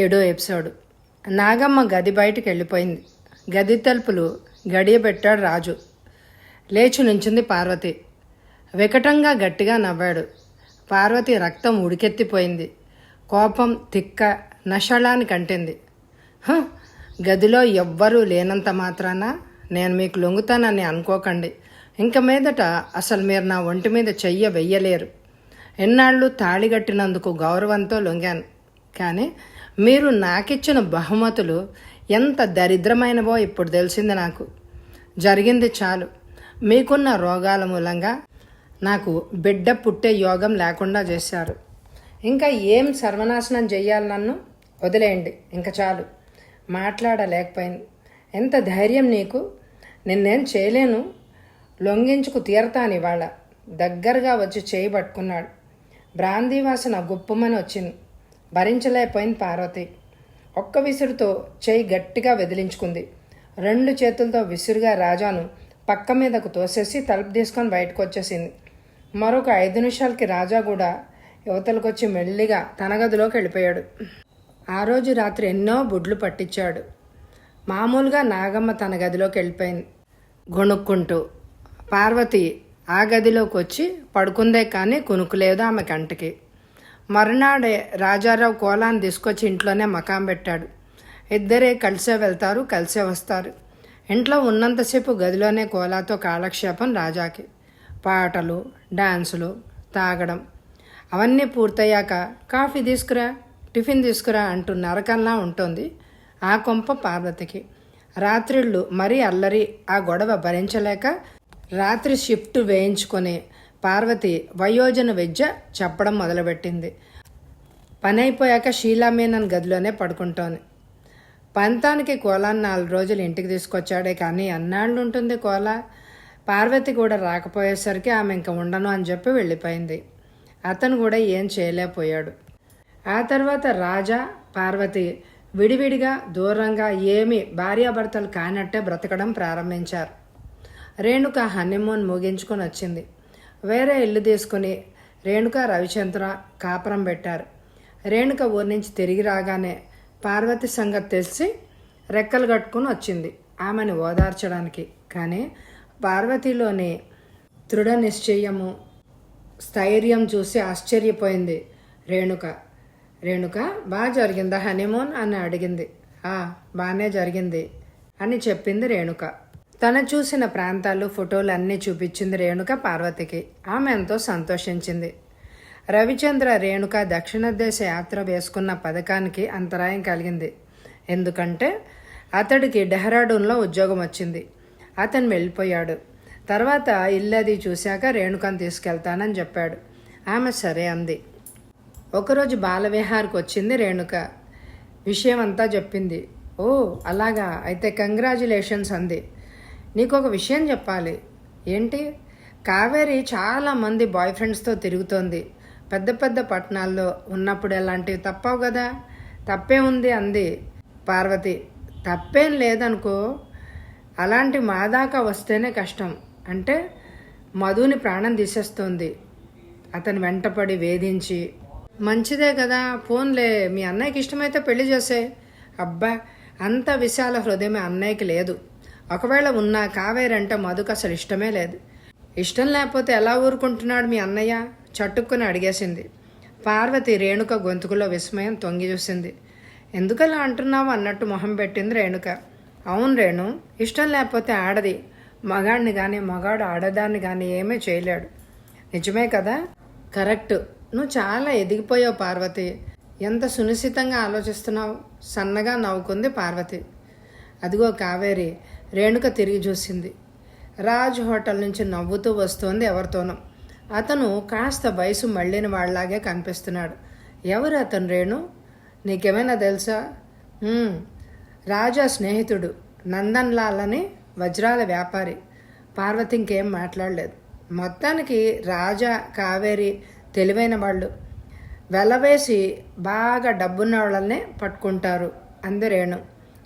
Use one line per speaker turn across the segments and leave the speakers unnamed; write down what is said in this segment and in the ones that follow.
7వ ఎపిసోడ్. నాగమ్మ గది బయటికి వెళ్ళిపోయింది. గది తలుపులు గడియ పెట్టాడు రాజు. లేచి నుంచింది పార్వతి. వికటంగా గట్టిగా నవ్వాడు. పార్వతి రక్తం ఉడికెత్తిపోయింది. కోపం తిక్క నషళాన్ని కంటింది. గదిలో ఎవ్వరూ లేనంత మాత్రాన నేను మీకు లొంగుతానని అనుకోకండి. ఇంక మీదట అసలు మీరు నా ఒంటి మీద చెయ్య వెయ్యలేరు. ఎన్నాళ్ళు తాళిగట్టినందుకు గౌరవంతో లొంగాను. కానీ మీరు నాకిచ్చిన బహుమతులు ఎంత దరిద్రమైనవో ఇప్పుడు తెలిసింది నాకు. జరిగింది చాలు. మీకున్న రోగాల మూలంగా నాకు బిడ్డ పుట్టే యోగం లేకుండా చేశారు. ఇంకా ఏం సర్వనాశనం చెయ్యాలి? నన్ను వదిలేయండి, ఇంకా చాలు. మాట్లాడలేకపోయింది. ఎంత ధైర్యం నీకు? నిన్నేం చేయలేను, లొంగించుకు తీరతాను ఇవాళ. దగ్గరగా వచ్చి చేయి పట్టుకున్నాడు. బ్రాందీ వాసన గుప్పుమని వచ్చింది. భరించలేకపోయింది పార్వతి. ఒక్క విసురుతో చేయి గట్టిగా వెదిలించుకుంది. 2 చేతులతో విసురుగా రాజాను పక్క మీదకు తోసేసి తలుపు తీసుకొని బయటకు వచ్చేసింది. మరొక 5 నిమిషాలకి రాజా కూడా యువతలకొచ్చి మెల్లిగా తన గదిలోకి వెళ్ళిపోయాడు. ఆ రోజు రాత్రి ఎన్నో బుడ్లు పట్టించాడు. మామూలుగా నాగమ్మ తన గదిలోకి వెళ్ళిపోయింది గొణుక్కుంటూ. పార్వతి ఆ గదిలోకి వచ్చి పడుకుందే కానీ కునుకులేదు ఆమె కంటికి. మరునాడే రాజారావు కోలాన్ని తీసుకొచ్చి ఇంట్లోనే మకాం పెట్టాడు. ఇద్దరే కలిసే వెళ్తారు, కలిసే వస్తారు. ఇంట్లో ఉన్నంతసేపు గదిలోనే కోలాతో కాలక్షేపం రాజాకి. పాటలు, డాన్సులు, తాగడం అవన్నీ పూర్తయ్యాక కాఫీ తీసుకురా, టిఫిన్ తీసుకురా అంటూ నరకంలా ఉంటుంది ఆ కొంప పార్వతికి. రాత్రిళ్ళు మరీ అల్లరి, ఆ గొడవ భరించలేక రాత్రి షిఫ్ట్ వేయించుకొని పార్వతి వయోజన విద్య చెప్పడం మొదలుపెట్టింది. పని అయిపోయాక షీలామేనన్ గదిలోనే పడుకుంటోంది. పంతానికి కోలాన్ని 4 రోజులు ఇంటికి తీసుకొచ్చాడే కానీ అన్నాళ్ళు ఉంటుంది కోలా. పార్వతి కూడా రాకపోయేసరికి ఆమె ఇంక ఉండను అని చెప్పి వెళ్ళిపోయింది. అతను కూడా ఏం చేయలేకపోయాడు. ఆ తర్వాత రాజా పార్వతి విడివిడిగా దూరంగా ఏమీ భార్యాభర్తలు కానట్టే బ్రతకడం ప్రారంభించారు. రేణుక హనీమూన్ ముగించుకొని వచ్చింది. వేరే ఇల్లు తీసుకుని రేణుక రవిచంద్ర కాపురం పెట్టారు. రేణుక ఊరి నుంచి తిరిగి రాగానే పార్వతి సంగతి తెలిసి రెక్కలు కట్టుకుని వచ్చింది ఆమెను ఓదార్చడానికి. కానీ పార్వతిలోని దృఢ నిశ్చయము, స్థైర్యం చూసి ఆశ్చర్యపోయింది రేణుక. రేణుక, బాగా జరిగిందా హనీమూన్ అని అడిగింది. బాగానే జరిగింది అని చెప్పింది రేణుక. తను చూసిన ప్రాంతాలు, ఫోటోలు అన్నీ చూపించింది రేణుక పార్వతికి. ఆమె ఎంతో సంతోషించింది. రవిచంద్ర రేణుక దక్షిణ దేశ యాత్ర వేసుకున్న పథకానికి అంతరాయం కలిగింది. ఎందుకంటే అతడికి డెహ్రాడూన్లో ఉద్యోగం వచ్చింది. అతను వెళ్ళిపోయాడు. తర్వాత ఇల్లది చూశాక రేణుకను తీసుకెళ్తానని చెప్పాడు. ఆమె సరే అంది. ఒకరోజు బాలవిహార్కి వచ్చింది రేణుక. విషయం అంతా చెప్పింది. ఓ అలాగా, అయితే కంగ్రాచులేషన్స్ అంది. నీకొక విషయం చెప్పాలి. ఏంటి? కావేరి చాలామంది బాయ్ ఫ్రెండ్స్తో తిరుగుతోంది. పెద్ద పెద్ద పట్టణాల్లో ఉన్నప్పుడు ఎలాంటివి తప్పవు కదా. తప్పే ఉంది అంది పార్వతి. తప్పేం లేదనుకో, అలాంటి మా దాకా వస్తేనే కష్టం. అంటే మధుని ప్రాణం తీసేస్తోంది. అతను వెంటపడి వేధించి. మంచిదే కదా, ఫోన్లే, మీ అన్నయ్యకి ఇష్టమైతే పెళ్లి చేసే. అబ్బా, అంత విశాల హృదయం అన్నయ్యకి లేదు. ఒకవేళ ఉన్నా కావేరంటే మధుకు అసలు ఇష్టమే లేదు. ఇష్టం లేకపోతే ఎలా ఊరుకుంటున్నాడు మీ అన్నయ్య? చట్టుక్కుని అడిగేసింది. పార్వతి రేణుక గొంతుకులో విస్మయం తొంగి చూసింది. ఎందుకలా అంటున్నావు అన్నట్టు మొహం పెట్టింది రేణుక. అవును రేణు, ఇష్టం లేకపోతే ఆడది మగాడిని కానీ మగాడు ఆడదాన్ని కానీ ఏమీ చేయలేడు. నిజమే కదా? కరెక్ట్. నువ్వు చాలా ఎదిగిపోయావు పార్వతి. ఎంత సునిశ్చితంగా ఆలోచిస్తున్నావు. సన్నగా నవ్వుకుంది పార్వతి. అదిగో కావేరి. రేణుక తిరిగి చూసింది. రాజ్ హోటల్ నుంచి నవ్వుతూ వస్తోంది ఎవరితోనో. అతను కాస్త వయసు మళ్ళిన వాళ్ళలాగే కనిపిస్తున్నాడు. ఎవరు అతను రేణు? నీకేమైనా తెలుసా? రాజా స్నేహితుడు నందన్ లాల్ అని వజ్రాల వ్యాపారి. పార్వతి ఇంకేం మాట్లాడలేదు. మొత్తానికి రాజా కావేరి తెలివైన వాళ్ళు. వెలవేసి బాగా డబ్బున్న వాళ్ళనే పట్టుకుంటారు అంది రేణు.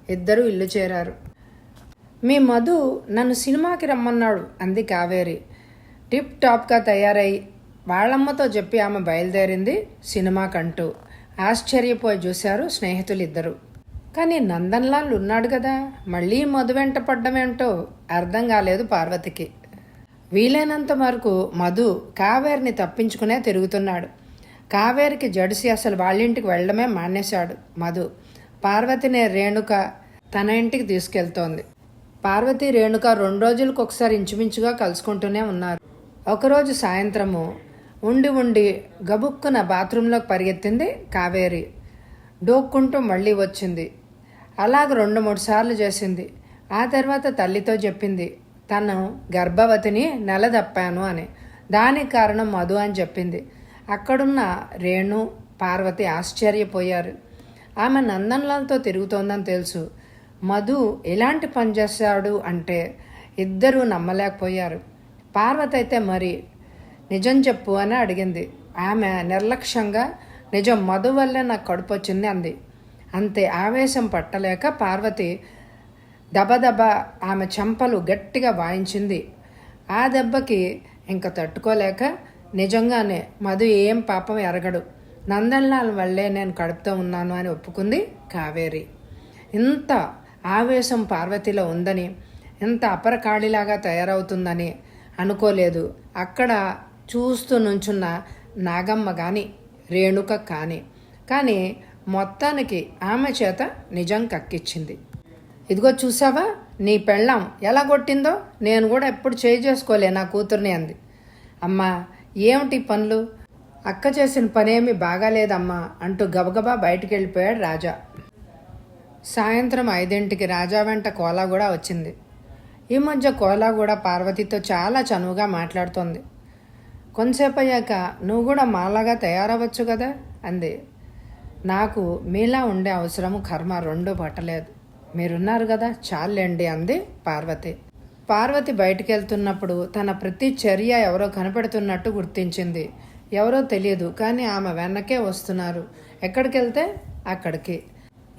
ఇద్దరూ ఇల్లు చేరారు. మీ మధు నన్ను సినిమాకి రమ్మన్నాడు అంది కావేరి. టిప్ టాప్గా తయారై వాళ్ళమ్మతో చెప్పి ఆమె బయలుదేరింది సినిమాకంటూ. ఆశ్చర్యపోయి చూశారు స్నేహితులిద్దరూ. కానీ నందన్లాల్ ఉన్నాడు కదా, మళ్ళీ మధు వెంట పడ్డమేంటో అర్థం కాలేదు పార్వతికి. వీలైనంత వరకు మధు కావేరిని తప్పించుకునే తిరుగుతున్నాడు. కావేరికి జడిసి అసలు వాళ్ళింటికి వెళ్ళడమే మానేశాడు మధు. పార్వతిని రేణుక తన ఇంటికి తీసుకెళ్తోంది. పార్వతి రేణుక 2 రోజులకు ఒకసారి ఇంచుమించుగా కలుసుకుంటూనే ఉన్నారు. ఒకరోజు సాయంత్రము ఉండి గబుక్కున బాత్రూంలోకి పరిగెత్తింది కావేరి. డోక్కుంటూ మళ్ళీ వచ్చింది. అలాగ 2-3 సార్లు చేసింది. ఆ తర్వాత తల్లితో చెప్పింది తను గర్భవతిని నెలదప్పాను అని. దానికి కారణం మధు అని చెప్పింది. అక్కడున్న రేణు పార్వతి ఆశ్చర్యపోయారు. ఆమె నందన్లాల్తో తిరుగుతోందని తెలుసు. మధు ఎలాంటి పని చేశాడు అంటే ఇద్దరూ నమ్మలేకపోయారు. పార్వతి అయితే మరి నిజం చెప్పు అని అడిగింది. ఆమె నిర్లక్ష్యంగా నిజం, మధు వల్లే నాకు కడుపు వచ్చింది అంది. అంతే. ఆవేశం పట్టలేక పార్వతి దబదబ ఆమె చెంపలు గట్టిగా వాయించింది. ఆ దెబ్బకి ఇంక తట్టుకోలేక నిజంగానే మధు ఏం పాపం ఎరగడు, నందన్లాల్ వల్లే నేను కడుపుతో ఉన్నాను అని ఒప్పుకుంది కావేరి. ఇంత ఆవేశం పార్వతిలో ఉందని, ఇంత అపరకాళిలాగా తయారవుతుందని అనుకోలేదు. అక్కడ చూస్తూ నుంచున్న నాగమ్మ కానీ రేణుక కానీ మొత్తానికి ఆమె చేత నిజం కక్కిచ్చింది. ఇదిగో చూసావా నీ పెళ్ళాం ఎలా కొట్టిందో, నేను కూడా ఎప్పుడు చేసుకోలే నా కూతుర్ని అంది. అమ్మా ఏమిటి పనులు, అక్క చేసిన పనేమి బాగాలేదమ్మా అంటూ గబగబా బయటికి వెళ్ళిపోయాడు రాజా. సాయంత్రం 5ంటికి రాజా వెంట కోలా కూడా వచ్చింది. ఈ మధ్య కోలా కూడా పార్వతితో చాలా చనువుగా మాట్లాడుతోంది. కొంతసేపు అయ్యాక నువ్వు కూడా మాలాగా తయారవ్వచ్చు కదా అంది. నాకు మీలా ఉండే అవసరము కర్మ రెండూ పట్టలేదు, మీరున్నారు కదా చాలండి అంది పార్వతి. పార్వతి బయటికి వెళ్తున్నప్పుడు తన ప్రతి చర్య ఎవరో కనపడుతున్నట్టు గుర్తించింది. ఎవరో తెలియదు కానీ ఆమె వెనకే వస్తున్నారు. ఎక్కడికి వెళ్తే అక్కడికి.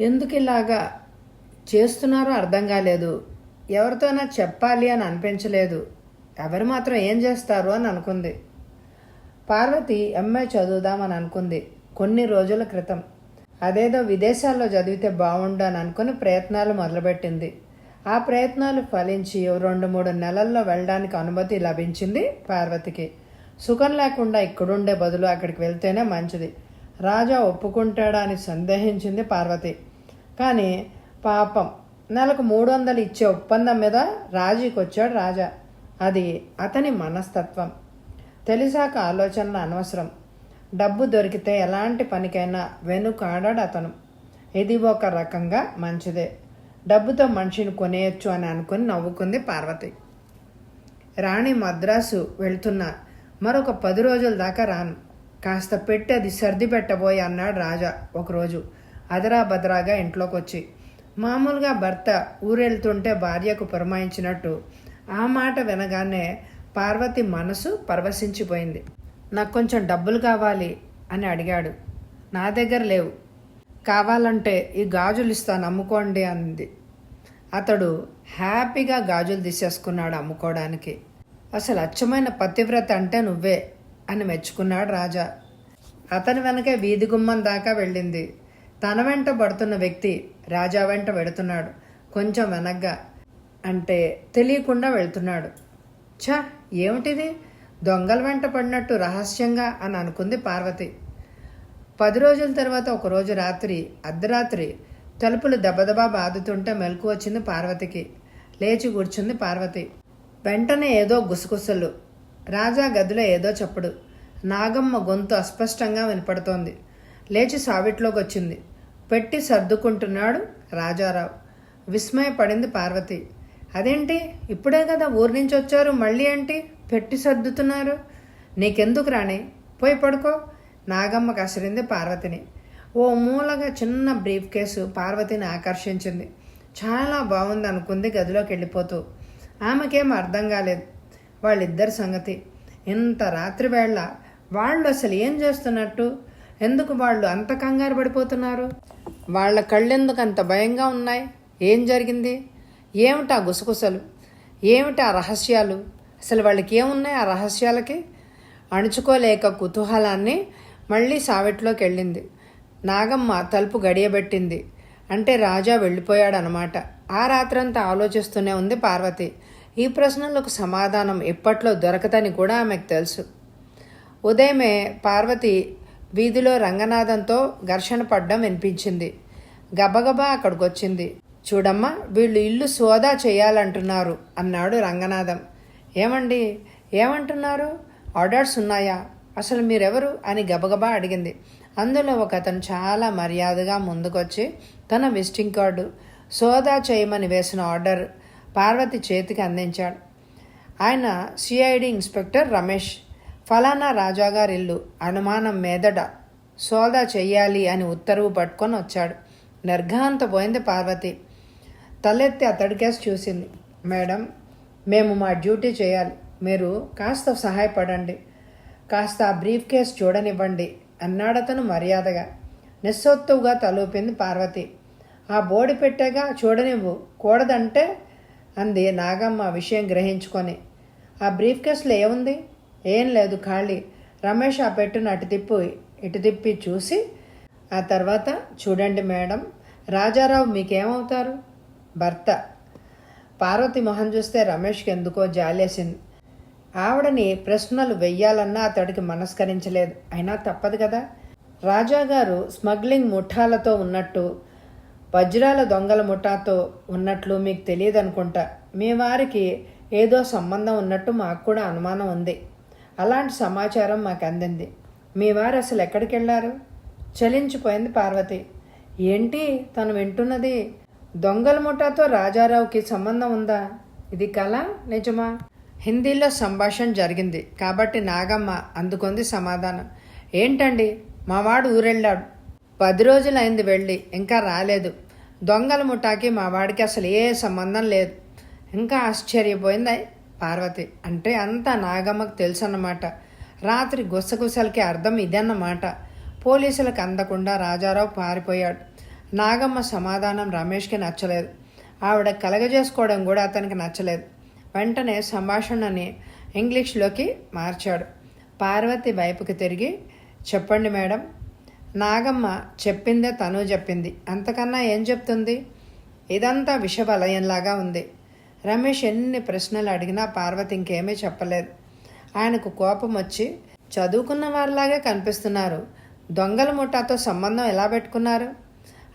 ఎందుకు ఇలాగా చేస్తున్నారో అర్థం కాలేదు. ఎవరితోనా చెప్పాలి అని అనిపించలేదు. ఎవరు మాత్రం ఏం చేస్తారు అని అనుకుంది. పార్వతి ఎంఏ చదువుదామని అనుకుంది కొన్ని రోజుల క్రితం. అదేదో విదేశాల్లో చదివితే బాగుండు అని అనుకుని ప్రయత్నాలు మొదలుపెట్టింది. ఆ ప్రయత్నాలు ఫలించి 2-3 నెలల్లో వెళ్ళడానికి అనుమతి లభించింది పార్వతికి. సుఖం లేకుండా ఇక్కడుండే బదులు అక్కడికి వెళ్తేనే మంచిది. రాజా ఒప్పుకుంటాడా అని సందేహించింది పార్వతి. కానీ పాపం నెలకు 300 ఇచ్చే ఒప్పందం మీద రాజీకి వచ్చాడు రాజా. అది అతని మనస్తత్వం. తెలిసాక ఆలోచనలు అనవసరం. డబ్బు దొరికితే ఎలాంటి పనికైనా వెనుకాడాడు అతను. ఇది ఒక రకంగా మంచిదే. డబ్బుతో మనిషిని కొనేయచ్చు అని అనుకుని నవ్వుకుంది పార్వతి. రాణి మద్రాసు వెళ్తున్నా, మరొక 10 రోజుల దాకా రాను, కాస్త పెట్టి అది సర్ది పెట్టబోయి అన్నాడు రాజా ఒకరోజు అదరాబదరాగా ఇంట్లోకి వచ్చి. మామూలుగా భర్త ఊరెళ్తుంటే భార్యకు పురమాయించినట్టు ఆ మాట వినగానే పార్వతి మనసు పరవశించిపోయింది. నాకు కొంచెం డబ్బులు కావాలి అని అడిగాడు. నా దగ్గర లేవు, కావాలంటే ఈ గాజులు ఇస్తాను అమ్ముకోండి అంది. అతడు హ్యాపీగా గాజులు తీసేసుకున్నాడు అమ్ముకోవడానికి. అసలు అచ్చమైన పతివ్రత అంటే నువ్వే అని మెచ్చుకున్నాడు రాజా. అతని వెనకే వీధి గుమ్మం దాకా వెళ్ళింది. తన వెంట పడుతున్న వ్యక్తి రాజా వెంట వెడుతున్నాడు. కొంచెం వెనగ్గా, అంటే తెలియకుండా వెళ్తున్నాడు. ఛా, ఏమిటిది, దొంగల వెంట పడినట్టు రహస్యంగా అని అనుకుంది పార్వతి. 10 రోజుల తర్వాత ఒకరోజు రాత్రి అర్ధరాత్రి తలుపులు దబదబా బాదుతుంటే మెలకు వచ్చింది పార్వతికి. లేచి కూర్చుంది పార్వతి. వెంటనే ఏదో గుసగుసలు. రాజా గదిలో ఏదో చప్పుడు. నాగమ్మ గొంతు అస్పష్టంగా వినపడుతోంది. లేచి సావిట్లోకి వచ్చింది. పెట్టి సర్దుకుంటున్నాడు రాజారావు. విస్మయపడింది పార్వతి. అదేంటి, ఇప్పుడే కదా ఊరి నుంచి వచ్చారు, మళ్ళీ ఏంటి పెట్టి సర్దుతున్నారు? నీకెందుకు రాణి, పోయి పడుకో. నాగమ్మ కసిరింది పార్వతిని. ఓ మూలగా చిన్న బ్రీఫ్ కేసు పార్వతిని ఆకర్షించింది. చాలా బాగుంది అనుకుంది గదిలోకి వెళ్ళిపోతూ. ఆమెకేం అర్థం కాలేదు వాళ్ళిద్దరి సంగతి. ఇంత రాత్రి వేళ వాళ్ళు అసలు ఏం చేస్తున్నట్టు, ఎందుకు వాళ్ళు అంత కంగారు పడిపోతున్నారు? వాళ్ళ కళ్ళెందుకు అంత భయంగా ఉన్నాయి? ఏం జరిగింది? ఏమిటా గుసగుసలు, ఏమిటా రహస్యాలు? అసలు వాళ్ళకి ఏమున్నాయి ఆ రహస్యాలకి? అణుచుకోలేక కుతూహలాన్ని మళ్ళీ సావిట్లోకి వెళ్ళింది. నాగమ్మ తలుపు గడియబెట్టింది. అంటే రాజా వెళ్ళిపోయాడనమాట. ఆ రాత్రంతా ఆలోచిస్తూనే ఉంది పార్వతి. ఈ ప్రశ్నలకు సమాధానం ఎప్పట్లో దొరకదని కూడా ఆమెకు తెలుసు. ఉదయమే పార్వతి వీధిలో రంగనాథంతో ఘర్షణ పడ్డం వినిపించింది. గబగబా అక్కడికొచ్చింది. చూడమ్మా, వీళ్ళు ఇల్లు సోదా చేయాలంటున్నారు అన్నాడు రంగనాథం. ఏమండి, ఏమంటున్నారు? ఆర్డర్స్ ఉన్నాయా? అసలు మీరెవరు అని గబగబా అడిగింది. అందులో ఒక అతను చాలా మర్యాదగా ముందుకొచ్చి తన విజిటింగ్ కార్డు, సోదా చేయమని వేసిన ఆర్డర్ పార్వతి చేతికి అందించాడు. ఆయన సిఐడి ఇన్స్పెక్టర్ రమేష్. ఫలానా రాజాగారి ఇల్లు అనుమానం మీదట సోదా చెయ్యాలి అని ఉత్తర్వు పట్టుకొని వచ్చాడు. నిర్ఘాంతపోయింది పార్వతి. తలెత్తి అతడికేసి చూసింది. మేడం, మేము మా డ్యూటీ చేయాలి. మీరు కాస్త సహాయపడండి. కాస్త ఆ బ్రీఫ్ కేస్ చూడనివ్వండి అన్నాడతను మర్యాదగా. నిస్సొత్తుగా తలూపింది పార్వతి. ఆ బోడి పెట్టేగా, చూడనివ్వు. కూడదంటే అంది నాగమ్మ విషయం గ్రహించుకొని. ఆ బ్రీఫ్ కేసులో ఏముంది? ఏం లేదు, ఖాళీ. రమేష్ ఆ పెట్టును ఇటు తిప్పి చూసి ఆ తర్వాత, చూడండి మేడం, రాజారావు మీకేమవుతారు? భర్త. పార్వతి మొహం చూస్తే రమేష్కి ఎందుకో జాలేసింది. ఆవిడని ప్రశ్నలు వెయ్యాలన్నా అతడికి మనస్కరించలేదు. అయినా తప్పదు కదా. రాజాగారు స్మగ్లింగ్ ముఠాలతో ఉన్నట్టు, వజ్రాల దొంగల ముఠాతో ఉన్నట్లు మీకు తెలియదనుకుంటా. మీ వారికి ఏదో సంబంధం ఉన్నట్టు మాకు కూడా అనుమానం ఉంది. అలాంటి సమాచారం మాకు అందింది. మీ వారు అసలు ఎక్కడికి వెళ్ళారు? చలించిపోయింది పార్వతి. ఏంటి తను వింటున్నది? దొంగల ముఠాతో రాజారావుకి సంబంధం ఉందా? ఇది కళ, నిజమా? హిందీలో సంభాషణ జరిగింది కాబట్టి నాగమ్మ అందుకుంది సమాధానం. ఏంటండి, మావాడు ఊరెళ్ళాడు. 10 రోజులైంది వెళ్ళి, ఇంకా రాలేదు. దొంగల ముఠాకి మా వాడికి అసలు ఏ సంబంధం లేదు. ఇంకా ఆశ్చర్యపోయింది పార్వతి. అంటే అంతా నాగమ్మకు తెలుసన్నమాట. రాత్రి గుసగుసలకి అర్థం ఇదన్నమాట. పోలీసులకు అందకుండా రాజారావు పారిపోయాడు. నాగమ్మ సమాధానం రమేష్కి నచ్చలేదు. ఆవిడ కలగజేసుకోవడం కూడా అతనికి నచ్చలేదు. వెంటనే సంభాషణని ఇంగ్లీష్లోకి మార్చాడు. పార్వతి వైపుకి తిరిగి, చెప్పండి మేడం. నాగమ్మ చెప్పిందే తను చెప్పింది. అంతకన్నా ఏం చెప్తుంది? ఇదంతా విషవలయంలాగా ఉంది. రమేష్ ఎన్ని ప్రశ్నలు అడిగినా పార్వతి ఇంకేమీ చెప్పలేదు. ఆయనకు కోపం వచ్చి, చదువుకున్న వారిలాగే కనిపిస్తున్నారు. దొంగల ముఠాతో సంబంధం ఎలా పెట్టుకున్నారు?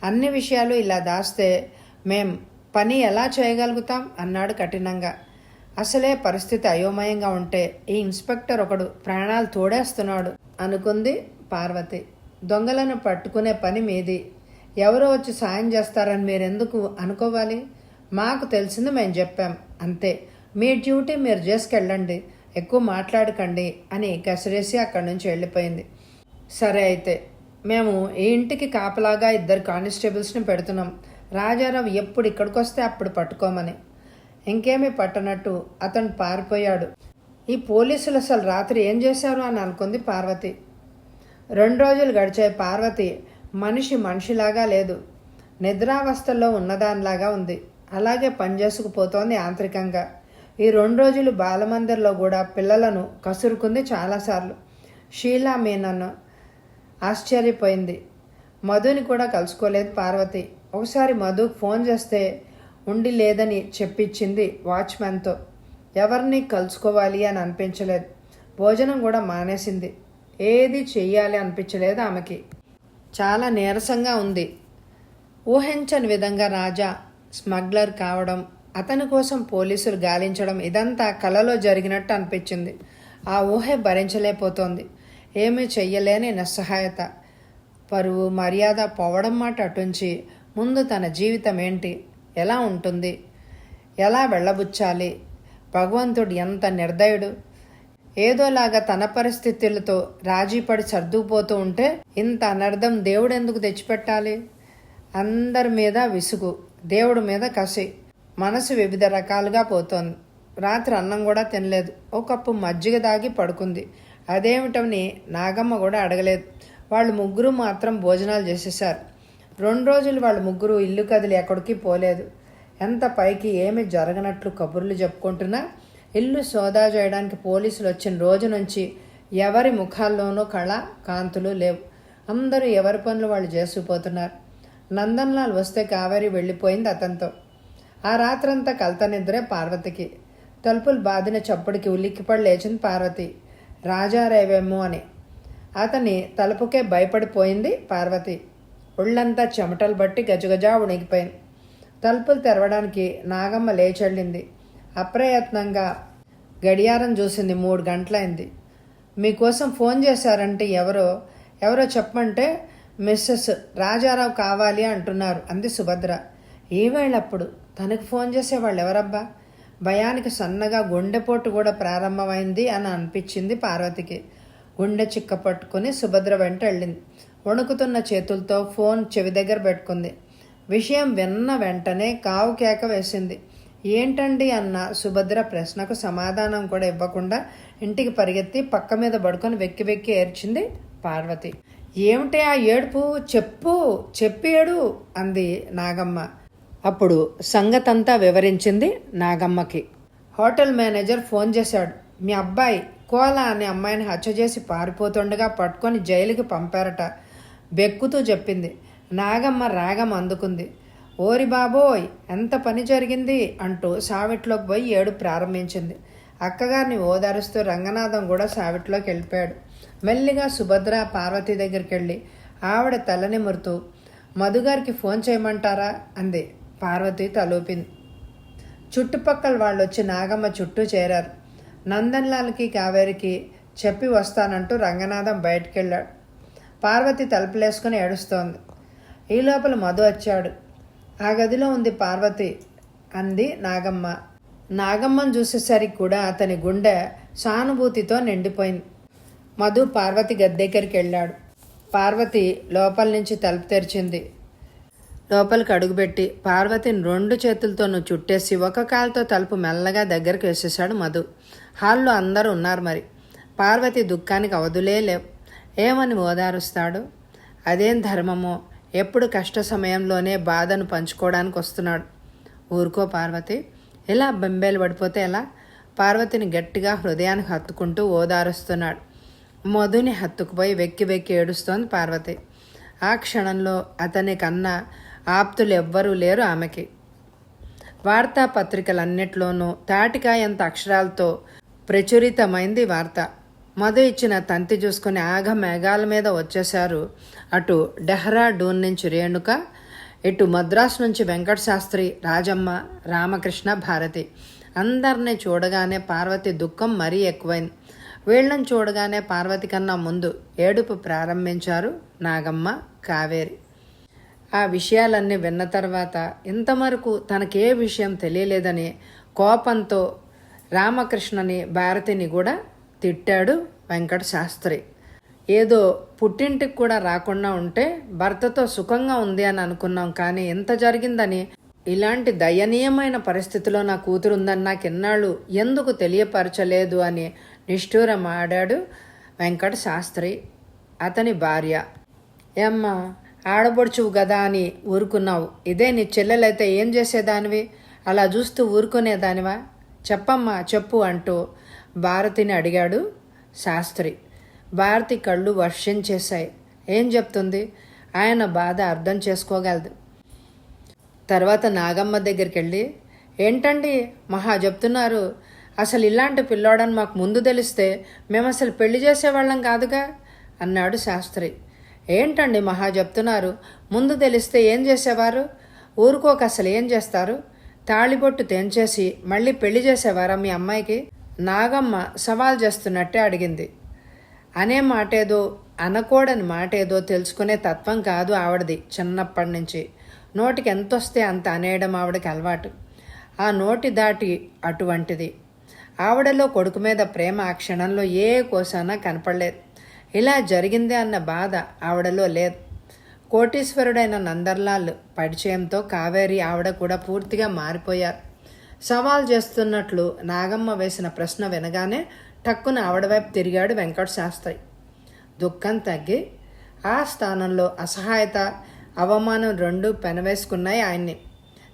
అన్ని విషయాలు ఇలా దాస్తే మేం పని ఎలా చేయగలుగుతాం అన్నాడు కఠినంగా. అసలే పరిస్థితి అయోమయంగా ఉంటే ఈ ఇన్స్పెక్టర్ ఒకడు ప్రాణాలు తోడేస్తున్నాడు అనుకుంది పార్వతి. దొంగలను పట్టుకునే పని మీది. ఎవరో వచ్చి సాయం చేస్తారని మీరెందుకు అనుకోవాలి? మాకు తెలిసింది మేము చెప్పాం, అంతే. మీ డ్యూటీ మీరు చేసుకెళ్ళండి, ఎక్కువ మాట్లాడకండి అని కసిరేసి అక్కడి నుంచి వెళ్ళిపోయింది. సరే అయితే, మేము ఈ ఇంటికి కాపలాగా 2 కానిస్టేబుల్స్ని పెడుతున్నాం. రాజారావు ఎప్పుడు ఇక్కడికి వస్తే అప్పుడు పట్టుకోమని. ఇంకేమీ పట్టనట్టు అతను పారిపోయాడు. ఈ పోలీసులు అసలు రాత్రి ఏం చేశారు అని అనుకుంది పార్వతి. 2 రోజులు గడిచాయి. పార్వతి మనిషిలాగా లేదు. నిద్రావస్థల్లో ఉన్నదానిలాగా ఉంది. అలాగే పనిచేసుకుపోతోంది యాంత్రికంగా. ఈ 2 రోజులు బాలమందిర్లో కూడా పిల్లలను కసురుకుంది చాలాసార్లు. షీలా మీనన్ను ఆశ్చర్యపోయింది. మధుని కూడా కలుసుకోలేదు పార్వతి. ఒకసారి మధుకు ఫోన్ చేస్తే ఉండి లేదని చెప్పించింది వాచ్మెన్తో. ఎవరిని కలుసుకోవాలి అని అనిపించలేదు. భోజనం కూడా మానేసింది. ఏది చెయ్యాలి అనిపించలేదు ఆమెకి. చాలా నీరసంగా ఉంది. ఊహించని విధంగా రాజా స్మగ్లర్ కావడం, అతని కోసం పోలీసులు గాలించడం, ఇదంతా కలలో జరిగినట్టు అనిపించింది. ఆ ఊహే భరించలేకపోతోంది. ఏమీ చెయ్యలేని నిస్సహాయత. పరువు మర్యాద పోవడం మాట అటుంచి ముందు తన జీవితం ఏంటి, ఎలా ఉంటుంది, ఎలా వెళ్ళబుచ్చాలి? భగవంతుడు ఎంత నిర్దయుడు! ఏదోలాగా తన పరిస్థితులతో రాజీపడి సర్దుకుపోతూ ఉంటే ఇంత అనర్థం దేవుడు ఎందుకు తెచ్చిపెట్టాలి? అందరి మీద విసుగు, దేవుడి మీద కసి. మనసు వివిధ రకాలుగా పోతోంది. రాత్రి అన్నం కూడా తినలేదు. ఓ కప్పు మజ్జిగ దాగి పడుకుంది. అదేమిటని నాగమ్మ కూడా అడగలేదు. వాళ్ళు ముగ్గురు మాత్రం భోజనాలు చేసేశారు. 2 రోజులు వాళ్ళు ముగ్గురు ఇల్లు కదిలి ఎక్కడికి పోలేదు. ఎంత పైకి ఏమి జరగనట్లు కబుర్లు చెప్పుకుంటున్నా ఇల్లు సోదా చేయడానికి పోలీసులు వచ్చిన రోజు నుంచి ఎవరి ముఖాల్లోనూ కళ కాంతులు లేవు. అందరూ ఎవరి పనులు వాళ్ళు చేసుకుపోతున్నారు. నందన్లాల్ వస్తే కావేరి వెళ్ళిపోయింది అతనితో. ఆ రాత్రంతా కలత నిద్రే పార్వతికి. తలుపులు బాదిన చప్పుడికి ఉలిక్కిపడి లేచింది పార్వతి. రాజారేవేమో అని. అతని తలుపుకే భయపడిపోయింది పార్వతి. ఒళ్ళంతా చెమటలు బట్టి గజగజా ఉణిగిపోయింది. తలుపులు తెరవడానికి నాగమ్మ లేచెళ్ళింది. అప్రయత్నంగా గడియారం చూసింది. 3 గంటలైంది. మీకోసం ఫోన్ చేశారంటే ఎవరో చెప్పమంటే మిస్సెస్ రాజారావు కావాలి అంటున్నారు అంది సుభద్ర. ఈవేళప్పుడు తనకు ఫోన్ చేసేవాళ్ళు ఎవరబ్బా? భయానికి సన్నగా గుండెపోటు కూడా ప్రారంభమైంది అని అనిపించింది పార్వతికి. గుండె చిక్క పట్టుకుని సుభద్ర వెంట వెళ్ళింది. వణుకుతున్న చేతులతో ఫోన్ చెవి దగ్గర పెట్టుకుంది. విషయం విన్న వెంటనే కావు కేక వేసింది. ఏంటండి అన్న సుభద్ర ప్రశ్నకు సమాధానం కూడా ఇవ్వకుండా ఇంటికి పరిగెత్తి పక్క మీద పడుకొని వెక్కి వెక్కి ఏడ్చింది పార్వతి. ఏమిటి ఆ ఏడుపు? చెప్పి ఏడు అంది నాగమ్మ. అప్పుడు సంగతంతా వివరించింది నాగమ్మకి. హోటల్ మేనేజర్ ఫోన్ చేశాడు. మీ అబ్బాయి కోల అనే అమ్మాయిని హత్య చేసి పారిపోతుండగా పట్టుకొని జైలుకి పంపారట. బెక్కుతూ చెప్పింది. నాగమ్మ రాగం అందుకుంది. ఓరి బాబోయ్, ఎంత పని జరిగింది అంటూ సావిట్లోకి పోయి ఏడు ప్రారంభించింది. అక్కగారిని ఓదారుస్తూ రంగనాథం కూడా సావిట్లోకి వెళ్ళిపోయాడు. మెల్లిగా సుభద్ర పార్వతి దగ్గరికి వెళ్ళి ఆవిడ తలనిమురుతూ మధుగారికి ఫోన్ చేయమంటారా అంది. పార్వతి తలూపింది. చుట్టుపక్కల వాళ్ళు వచ్చి నాగమ్మ చుట్టూ చేరారు. నందన్లాల్కి కావేరికి చెప్పి వస్తానంటూ రంగనాథం బయటికెళ్ళాడు. పార్వతి తలుపులేసుకుని ఏడుస్తోంది. ఈ లోపల మధు వచ్చాడు. ఆ గదిలో ఉంది పార్వతి అంది నాగమ్మ. నాగమ్మను చూసేసరికి కూడా అతని గుండె సానుభూతితో నిండిపోయింది. మధు పార్వతి గది దగ్గరికి వెళ్ళాడు. పార్వతి లోపల నుంచి తలుపు తెరిచింది. లోపలికి అడుగుపెట్టి పార్వతిని 2 చేతులతోనూ చుట్టేసి ఒక కాలుతో తలుపు మెల్లగా దగ్గరికి వేసేశాడు మధు. హాల్లో అందరూ ఉన్నారు. మరి పార్వతి దుఃఖానికి అవధులే లేవు. ఏమని ఓదారుస్తాడు? అదేం ధర్మమో, ఎప్పుడు కష్ట సమయంలోనే బాధను పంచుకోవడానికి వస్తున్నాడు. ఊరుకో పార్వతి, ఇలా బెంబేలు పడిపోతే ఎలా? పార్వతిని గట్టిగా హృదయానికి హత్తుకుంటూ ఓదారుస్తున్నాడు. మధుని హత్తుకుపోయి వెక్కి వెక్కి ఏడుస్తోంది పార్వతి. ఆ క్షణంలో అతని కన్నా ఆప్తులు ఎవ్వరూ లేరు ఆమెకి. వార్తాపత్రికలన్నిట్లోనూ తాటికాయంత అక్షరాలతో ప్రచురితమైంది వార్త. మధు ఇచ్చిన తంతి చూసుకుని ఆగ మేఘాల మీద వచ్చేశారు. అటు డెహ్రాడూన్ నుంచి రేణుక, ఇటు మద్రాసు నుంచి వెంకట శాస్త్రి, రాజమ్మ, రామకృష్ణ, భారతి. అందరినీ చూడగానే పార్వతి దుఃఖం మరీ ఎక్కువైంది. వీళ్ళని చూడగానే పార్వతి కన్నా ముందు ఏడుపు ప్రారంభించారు నాగమ్మ, కావేరి. ఆ విషయాలన్నీ విన్న తర్వాత ఇంతవరకు తనకే విషయం తెలియలేదని కోపంతో రామకృష్ణని, భారతిని కూడా తిట్టాడు వెంకట శాస్త్రి. ఏదో పుట్టింటికి కూడా రాకుండా ఉంటే భర్తతో సుఖంగా ఉంది అని అనుకున్నాం, కానీ ఎంత జరిగిందని, ఇలాంటి దయనీయమైన పరిస్థితిలో నా కూతురుందని నాకెన్నాళ్ళు ఎందుకు తెలియపరచలేదు అని నిష్ఠూరం ఆడాడు వెంకట శాస్త్రి. అతని భార్య, ఏమ్మా ఆడబొడుచువు కదా అని ఊరుకున్నావు, ఇదే నీ చెల్లెలైతే ఏం చేసేదానివి? అలా చూస్తూ ఊరుకునేదానివా? చెప్పమ్మా చెప్పు అంటూ భారతిని అడిగాడు శాస్త్రి. భారతి కళ్ళు వర్షించేశాయి. ఏం చెప్తుంది? ఆయన బాధ అర్థం చేసుకోగలదు. తర్వాత నాగమ్మ దగ్గరికి వెళ్ళి, ఏంటండి మహా చెప్తున్నారు? అసలు ఇలాంటి పిల్లోడని మాకు ముందు తెలిస్తే మేము అసలు పెళ్లి చేసేవాళ్ళం కాదుగా అన్నాడు శాస్త్రి. ఏంటండి మహా చెప్తున్నారు? ముందు తెలిస్తే ఏం చేసేవారు? ఊరుకోక అసలు ఏం చేస్తారు? తాళిబొట్టు తెంచేసి మళ్ళీ పెళ్లి చేసేవారా మీ అమ్మాయికి? నాగమ్మ సవాల్ చేస్తున్నట్టే అడిగింది. అనే మాటేదో అనకూడని మాటేదో తెలుసుకునే తత్వం కాదు ఆవిడది. చిన్నప్పటి నుంచి నోటికి ఎంతొస్తే అంత అనేయడం ఆవిడకి అలవాటు. ఆ నోటి దాటి అటువంటిది. ఆవిడలో కొడుకు మీద ప్రేమ ఆ క్షణంలో ఏ కోసానా కనపడలేదు. ఇలా జరిగిందే అన్న బాధ ఆవిడలో లేదు. కోటీశ్వరుడైన నందర్లాల్ పరిచయంతో కావేరి ఆవిడ కూడా పూర్తిగా మారిపోయారు. సవాల్ చేస్తున్నట్లు నాగమ్మ వేసిన ప్రశ్న వినగానే టక్కున ఆవిడ వైపు తిరిగాడు వెంకట శాస్త్రి. దుఃఖం తగ్గి ఆ స్థానంలో అసహాయత, అవమానం రెండూ పెనవేసుకున్నాయి ఆయన్ని.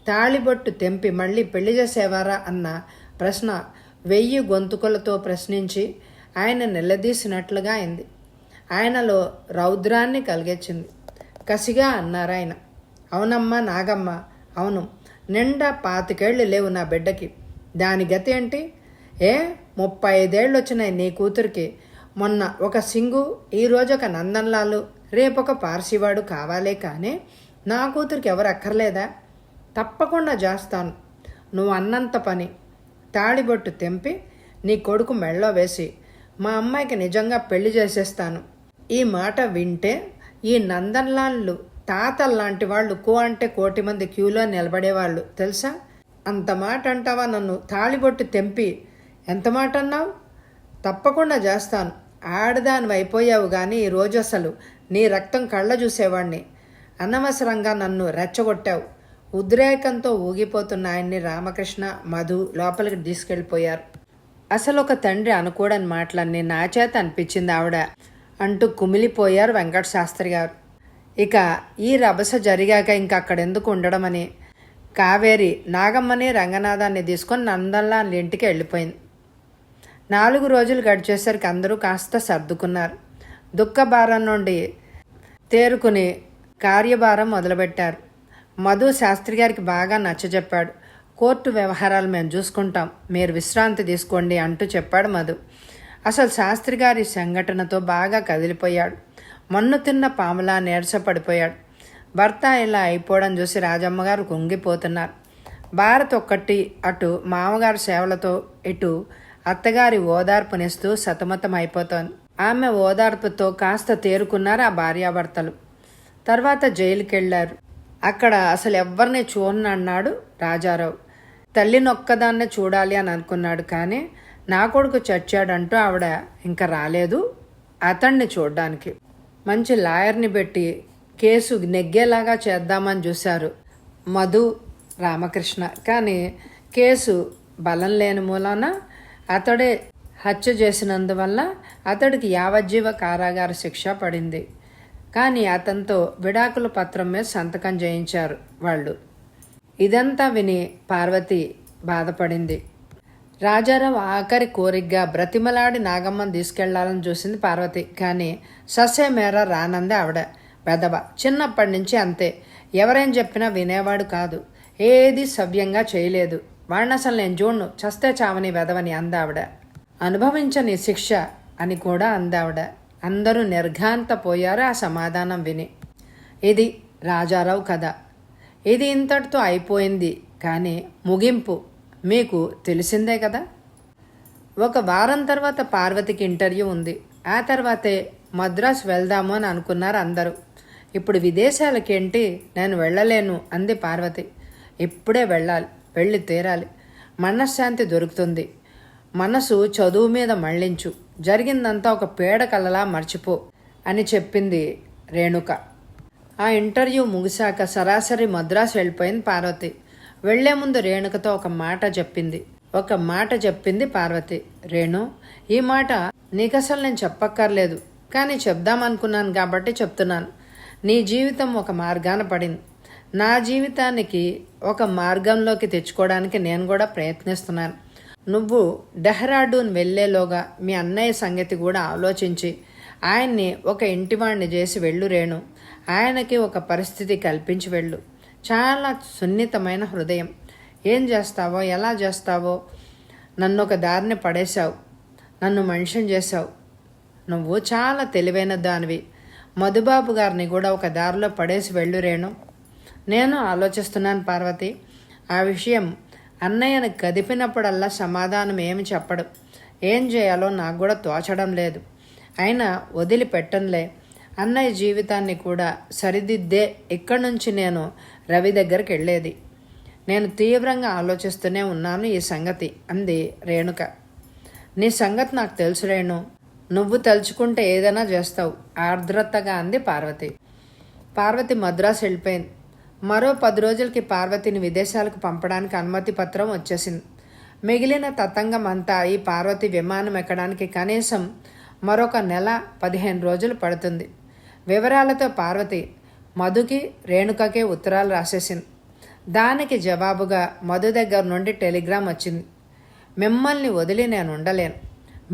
తాళిబొట్టు తెంపి మళ్ళీ పెళ్లి చేసేవారా అన్న ప్రశ్న 1000 గొంతుకలతో ప్రశ్నించి ఆయన నిలదీసినట్లుగా అయింది. ఆయనలో రౌద్రాన్ని కలిగించింది. కసిగా అన్నారు ఆయన. అవునమ్మా నాగమ్మ, అవును, నిండా 25 లేవు నా బిడ్డకి. దాని గతి ఏంటి? 35 వచ్చినాయి నీ కూతురికి. మొన్న ఒక సింగు, ఈరోజు ఒక నందన్లాలు, రేపొక పార్సీవాడు కావాలే కానీ నా కూతురికి ఎవరు అక్కర్లేదా? తప్పకుండా చేస్తాను. నువ్వు అన్నంత పని. తాళిబొట్టు తెంపి నీ కొడుకు మెళ్ళో వేసి మా అమ్మాయికి నిజంగా పెళ్లి చేసేస్తాను. ఈ మాట వింటే ఈ నందన్లాళ్ళు తాతల్లాంటి వాళ్ళు కో అంటే 1,000,000 మంది క్యూలో నిలబడేవాళ్ళు తెలుసా? అంత మాట అంటావా? నన్ను తాళిబొట్టు తెంపి ఎంత మాట అన్నావు? తప్పకుండా చేస్తాను. ఆడదానివి అయిపోయావు కానీ ఈరోజు అసలు నీ రక్తం కళ్ళ చూసేవాణ్ణి. అనవసరంగా నన్ను రెచ్చగొట్టావు. ఉద్రేకంతో ఊగిపోతున్న ఆయన్ని రామకృష్ణ, మధు లోపలికి తీసుకెళ్ళిపోయారు. అసలు ఒక తండ్రి అనుకోడని మాటలన్నీ నా చేత అనిపించింది ఆవిడ అంటూ కుమిలిపోయారు వెంకట శాస్త్రి గారు. ఇక ఈ రభస జరిగాక ఇంక అక్కడెందుకు ఉండడమని కావేరి నాగమ్మని రంగనాథాన్ని తీసుకొని నందన్లాల్ ఇంటికి వెళ్ళిపోయింది. 4 రోజులు గడిచేసరికి అందరూ కాస్త సర్దుకున్నారు. దుఃఖభారం నుండి తేరుకుని కార్యభారం మొదలుపెట్టారు. మధు శాస్త్రి గారికి బాగా నచ్చజెప్పాడు. కోర్టు వ్యవహారాలు మేము చూసుకుంటాం, మీరు విశ్రాంతి తీసుకోండి అంటూ చెప్పాడు మధు. అసలు శాస్త్రి గారి సంఘటనతో బాగా కదిలిపోయాడు. మన్ను తిన్న పాములా నీరసపడిపోయాడు. భర్త ఇలా అయిపోవడం చూసి రాజమ్మగారు కుంగిపోతున్నారు. భారత్ ఒక్కటి అటు మామగారు సేవలతో ఇటు అత్తగారి ఓదార్పునిస్తూ సతమతం అయిపోతోంది. ఆమె ఓదార్పుతో కాస్త తేరుకున్నారు ఆ భార్యాభర్తలు. తర్వాత జైలుకి వెళ్ళారు. అక్కడ అసలు ఎవ్వరిని చూడనన్నాడు రాజారావు. తల్లినొక్కదాన్నే చూడాలి అని అనుకున్నాడు. కానీ నా కొడుకు చచ్చాడంటూ ఆవిడ ఇంకా రాలేదు అతన్ని చూడ్డానికి. మంచి లాయర్ని పెట్టి కేసు నెగ్గేలాగా చేద్దామని చూశారు మధు, రామకృష్ణ. కానీ కేసు బలం లేని మూలాన అతడే హత్య చేసినందువల్ల అతడికి యావజ్జీవ కారాగార శిక్ష పడింది. కానీ అతనితో విడాకుల పత్రం మీద సంతకం చేయించారు వాళ్ళు. ఇదంతా విని పార్వతి బాధపడింది. రాజారావు ఆఖరి కోరికగా బ్రతిమలాడి నాగమ్మని తీసుకెళ్లాలని చూసింది పార్వతి. కానీ సస్యమేర రానంది ఆవిడ. పెదవ చిన్నప్పటి నుంచి అంతే, ఎవరేం చెప్పినా వినేవాడు కాదు. ఏది సవ్యంగా చేయలేదు. వాడిని అసలు నేను చూడ్ను, చస్తే చావని వెదవని అందావిడ. అనుభవించని శిక్ష అని కూడా అందావిడ. అందరూ నిర్ఘాంతపోయారు ఆ సమాధానం విని. ఇది రాజారావు కథ. ఇది ఇంతటితో అయిపోయింది. కానీ ముగింపు మీకు తెలిసిందే కదా. ఒక వారం తర్వాత పార్వతికి ఇంటర్వ్యూ ఉంది. ఆ తర్వాతే మద్రాసు వెళ్దాము అని అనుకున్నారు అందరూ. ఇప్పుడు విదేశాలకేంటి, నేను వెళ్ళలేను అంది పార్వతి. ఇప్పుడే వెళ్ళాలి, వెళ్ళి తీరాలి. మనశ్శాంతి దొరుకుతుంది. మనసు చదువు మీద మళ్లించు, జరిగిందంతా ఒక పేడ కలలా మర్చిపో అని చెప్పింది రేణుక. ఆ ఇంటర్వ్యూ ముగిశాక సరాసరి మద్రాసు వెళ్ళిపోయింది పార్వతి. వెళ్లే ముందు రేణుకతో ఒక మాట చెప్పింది పార్వతి. రేణు, ఈ మాట నీకసలు నేను చెప్పక్కర్లేదు, కానీ చెప్దామనుకున్నాను కాబట్టి చెప్తున్నాను. నీ జీవితం ఒక మార్గాన పడింది. నా జీవితానికి ఒక మార్గంలోకి తెచ్చుకోవడానికి నేను కూడా ప్రయత్నిస్తున్నాను. నువ్వు డెహ్రాడూన్ వెళ్లేలోగా మీ అన్నయ్య సంగతి కూడా ఆలోచించి ఆయన్ని ఒక ఇంటివాణ్ణి చేసి వెళ్ళు రేణు. ఆయనకి ఒక పరిస్థితి కల్పించి వెళ్ళు. చాలా సున్నితమైన హృదయం. ఏం చేస్తావో, ఎలా చేస్తావో. నన్ను ఒక దారిని పడేశావు, నన్ను మనిషిని చేశావు. నువ్వు చాలా తెలివైన దానివి. మధుబాబు గారిని కూడా ఒక దారిలో పడేసి వెళ్ళు రేణు. నేను ఆలోచిస్తున్నాను పార్వతి. ఆ విషయం అన్నయ్యను కదిపినప్పుడల్లా సమాధానం ఏమి చెప్పడు. ఏం చేయాలో నాకు కూడా తోచడం లేదు. అయినా వదిలిపెట్టనులే. అన్నయ్య జీవితాన్ని కూడా సరిదిద్దే ఇక్కడి నుంచి నేను రవి దగ్గరికి వెళ్ళేది. నేను తీవ్రంగా ఆలోచిస్తూనే ఉన్నాను ఈ సంగతి అంది రేణుక. నీ సంగతి నాకు తెలుసు రేణు. నువ్వు తలుచుకుంటే ఏదైనా చేస్తావు ఆర్ద్రతగా అంది పార్వతి. పార్వతి మద్రాసు వెళ్ళిపోయింది. మరో 10 రోజులకి పార్వతిని విదేశాలకు పంపడానికి అనుమతి పత్రం వచ్చేసింది. మిగిలిన తతంగం అంతా ఈ పార్వతి విమానం ఎక్కడానికి కనీసం మరొక నెల 15 రోజులు పడుతుంది. వివరాలతో పార్వతి మధుకి రేణుకకే ఉత్తరాలు రాసేసింది. దానికి జవాబుగా మధు దగ్గర నుండి టెలిగ్రామ్ వచ్చింది. మిమ్మల్ని వదిలి నేను ఉండలేను.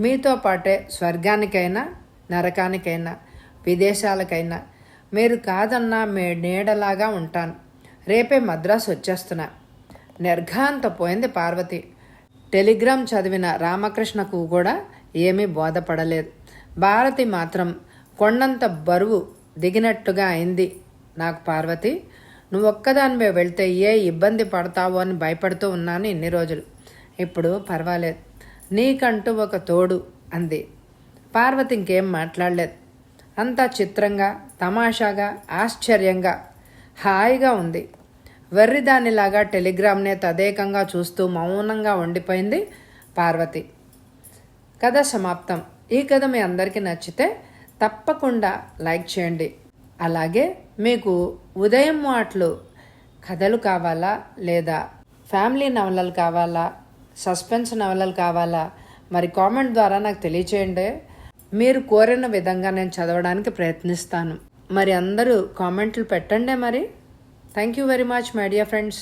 మీతో పాటే స్వర్గానికైనా నరకానికైనా. విదేశాలకైనా. మీరు కాదన్నా మీ నీడలాగా ఉంటాను. రేపే మద్రాసు వచ్చేస్తున్నా. నిర్ఘాంతపోయింది పార్వతి. టెలిగ్రామ్ చదివిన రామకృష్ణకు కూడా ఏమీ బోధపడలేదు. భారతి మాత్రం కొండంత బరువు దిగినట్టుగా అయింది. నాకు పార్వతి, నువ్వు ఒక్కదానివే వెళ్తే ఏ ఇబ్బంది పడతావో అని భయపడుతూ ఉన్నాను ఇన్ని రోజులు. ఇప్పుడు పర్వాలేదు, నీకంటూ ఒక తోడు అంది. పార్వతి ఇంకేం మాట్లాడలేదు. అంతా చిత్రంగా, తమాషాగా, ఆశ్చర్యంగా, హాయిగా ఉంది. వెర్రిదానిలాగా టెలిగ్రామ్నే తదేకంగా చూస్తూ మౌనంగా ఉండిపోయింది పార్వతి. కథ సమాప్తం. ఈ కథ మీ అందరికీ నచ్చితే తప్పకుండా లైక్ చేయండి. అలాగే మీకు ఉదయం మాటలు కథలు కావాలా, లేదా ఫ్యామిలీ నవలలు కావాలా, సస్పెన్స్ నవలలు కావాలా, మరి కామెంట్ ద్వారా నాకు తెలియచేయండి. మీరు కోరిన విధంగా నేను చదవడానికి ప్రయత్నిస్తాను. మరి అందరూ కామెంట్లు పెట్టండి. మరి thank you very much my dear friends.